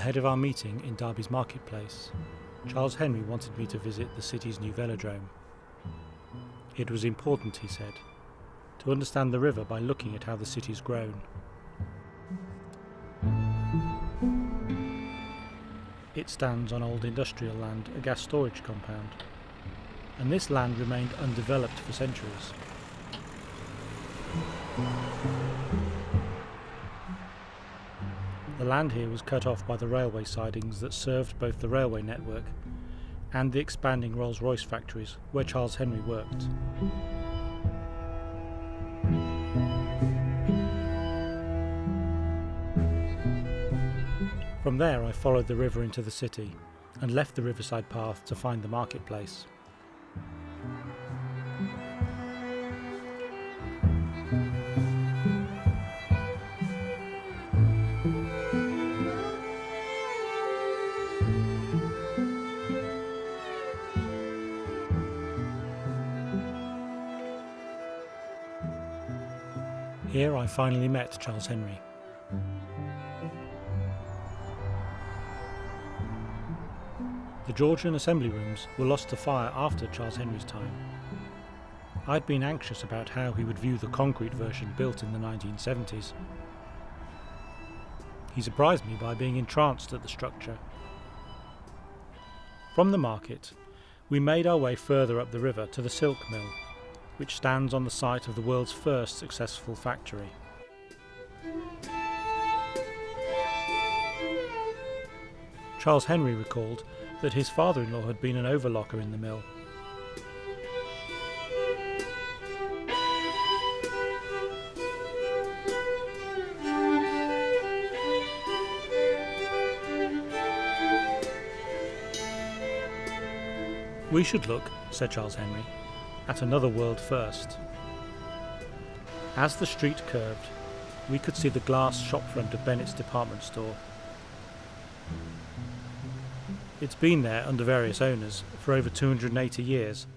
Ahead of our meeting in Derby's marketplace, Charles Henry wanted me to visit the city's new velodrome. It was important, he said, to understand the river by looking at how the city's grown. It stands on old industrial land, a gas storage compound, and this land remained undeveloped for centuries. The land here was cut off by the railway sidings that served both the railway network and the expanding Rolls-Royce factories where Charles Henry worked. From there I followed the river into the city and left the riverside path to find the marketplace. Here I finally met Charles Henry. The Georgian assembly rooms were lost to fire after Charles Henry's time. I'd been anxious about how he would view the concrete version built in the 1970s. He surprised me by being entranced at the structure. From the market, we made our way further up the river to the silk mill, which stands on the site of the world's first successful factory. Charles Henry recalled that his father-in-law had been an overlocker in the mill. "We should look," said Charles Henry, "at another world first." As the street curved, we could see the glass shopfront of Bennett's department store. It's been there under various owners for over 280 years.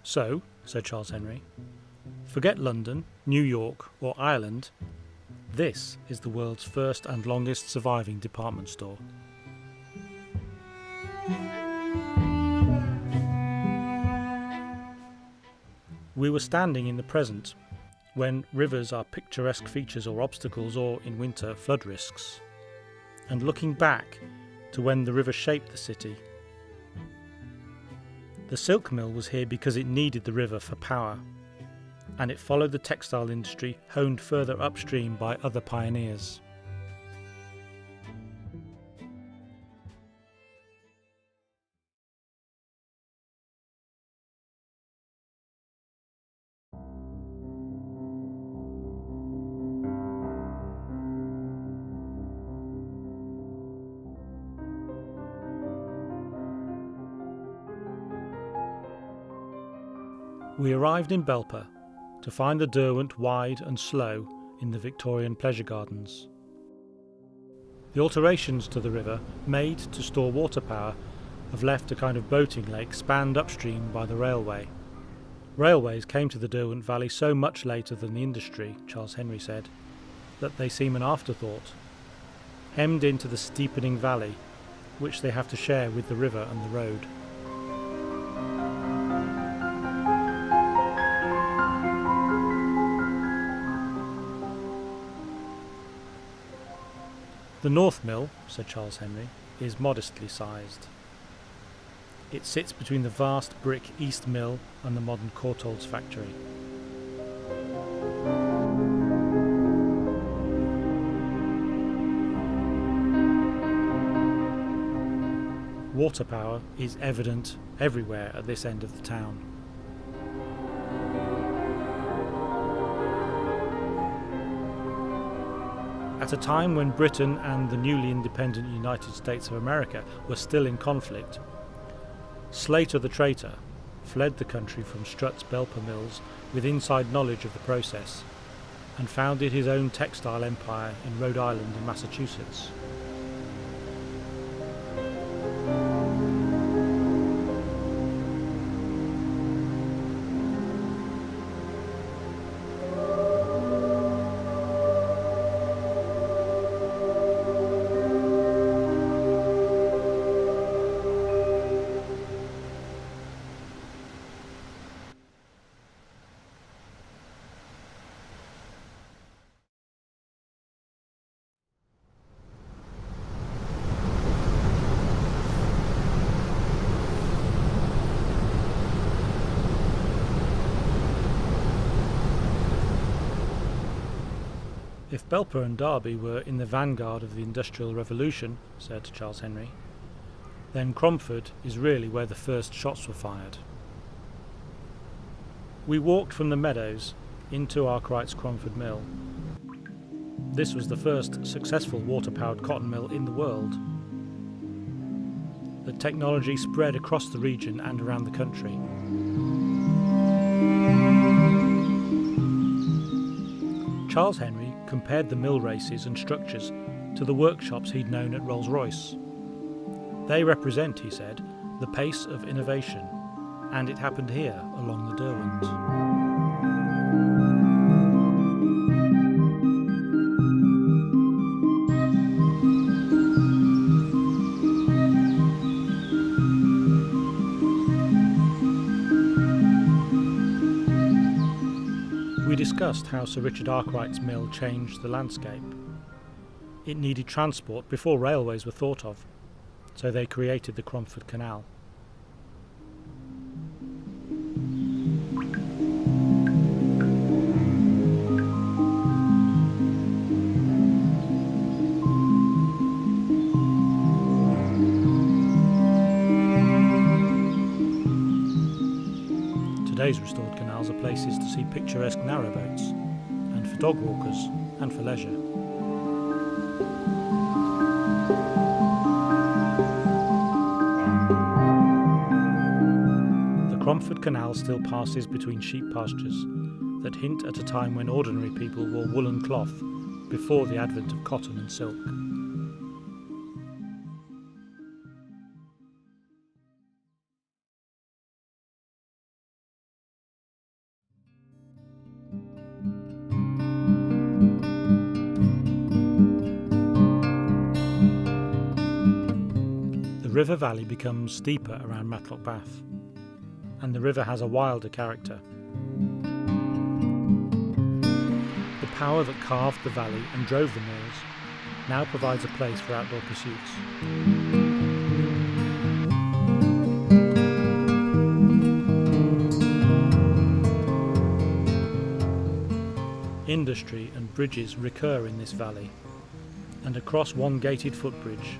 "So," said Charles Henry, "forget London, New York or Ireland, this is the world's first and longest surviving department store." We were standing in the present, when rivers are picturesque features or obstacles or, in winter, flood risks, and looking back to when the river shaped the city. The silk mill was here because it needed the river for power, and it followed the textile industry honed further upstream by other pioneers. We arrived in Belper to find the Derwent wide and slow in the Victorian pleasure gardens. The alterations to the river, made to store water power, have left a kind of boating lake spanned upstream by the railway. Railways came to the Derwent Valley so much later than the industry, Charles Henry said, that they seem an afterthought, hemmed into the steepening valley, which they have to share with the river and the road. The North Mill, said Charles Henry, is modestly sized. It sits between the vast brick East Mill and the modern Courtaulds factory. Water power is evident everywhere at this end of the town. At a time when Britain and the newly independent United States of America were still in conflict, Slater the traitor fled the country from Strutt's Belper mills with inside knowledge of the process and founded his own textile empire in Rhode Island and Massachusetts. If Belper and Derby were in the vanguard of the Industrial Revolution, said Charles Henry, then Cromford is really where the first shots were fired. We walked from the meadows into Arkwright's Cromford Mill. This was the first successful water-powered cotton mill in the world. The technology spread across the region and around the country. Charles Henry compared the mill races and structures to the workshops he'd known at Rolls-Royce. They represent, he said, the pace of innovation, and it happened here along the Derwent. We discussed how Sir Richard Arkwright's mill changed the landscape. It needed transport before railways were thought of, so they created the Cromford Canal. Today's restored canals are places to see picturesque narrowboats, and for dog walkers, and for leisure. The Cromford Canal still passes between sheep pastures that hint at a time when ordinary people wore woolen cloth before the advent of cotton and silk. The river valley becomes steeper around Matlock Bath, and the river has a wilder character. The power that carved the valley and drove the mills now provides a place for outdoor pursuits. Industry and bridges recur in this valley, and across one gated footbridge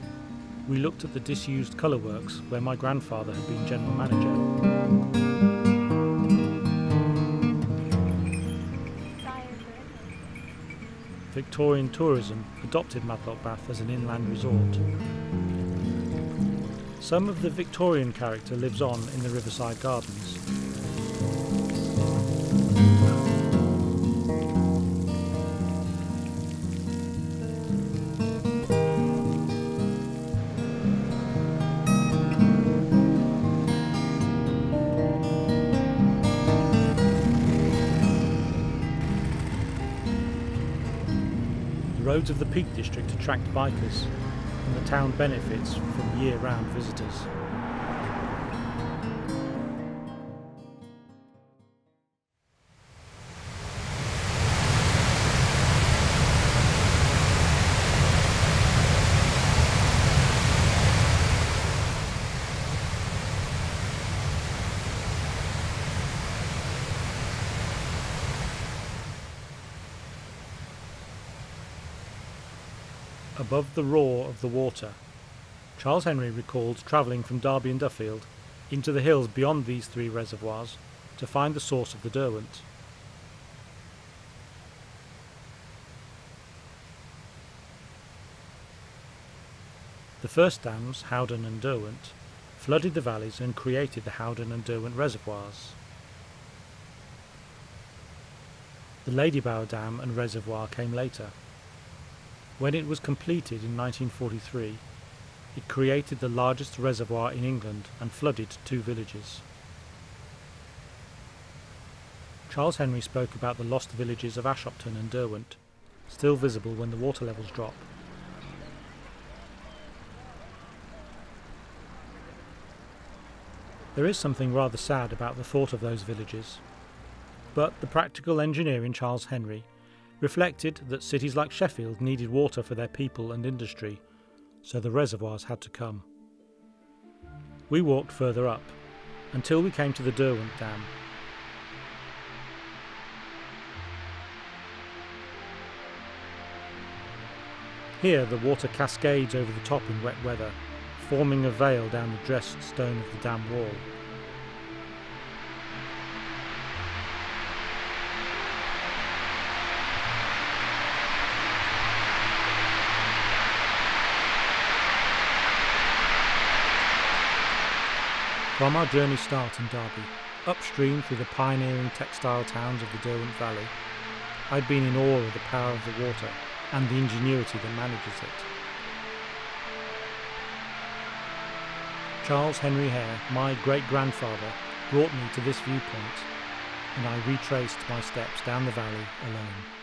we looked at the disused colour works where my grandfather had been general manager. Victorian tourism adopted Matlock Bath as an inland resort. Some of the Victorian character lives on in the riverside gardens. The roads of the Peak District attract bikers, and the town benefits from year-round visitors. Above the roar of the water, Charles Henry recalled travelling from Derby and Duffield into the hills beyond these three reservoirs to find the source of the Derwent. The first dams, Howden and Derwent, flooded the valleys and created the Howden and Derwent reservoirs. The Ladybower Dam and reservoir came later. When it was completed in 1943, it created the largest reservoir in England and flooded 2 villages. Charles Henry spoke about the lost villages of Ashopton and Derwent, still visible when the water levels drop. There is something rather sad about the thought of those villages, but the practical engineer in Charles Henry reflected that cities like Sheffield needed water for their people and industry, so the reservoirs had to come. We walked further up, until we came to the Derwent Dam. Here the water cascades over the top in wet weather, forming a veil down the dressed stone of the dam wall. From our journey start in Derby, upstream through the pioneering textile towns of the Derwent Valley, I'd been in awe of the power of the water and the ingenuity that manages it. Charles Henry Hare, my great-grandfather, brought me to this viewpoint, and I retraced my steps down the valley alone.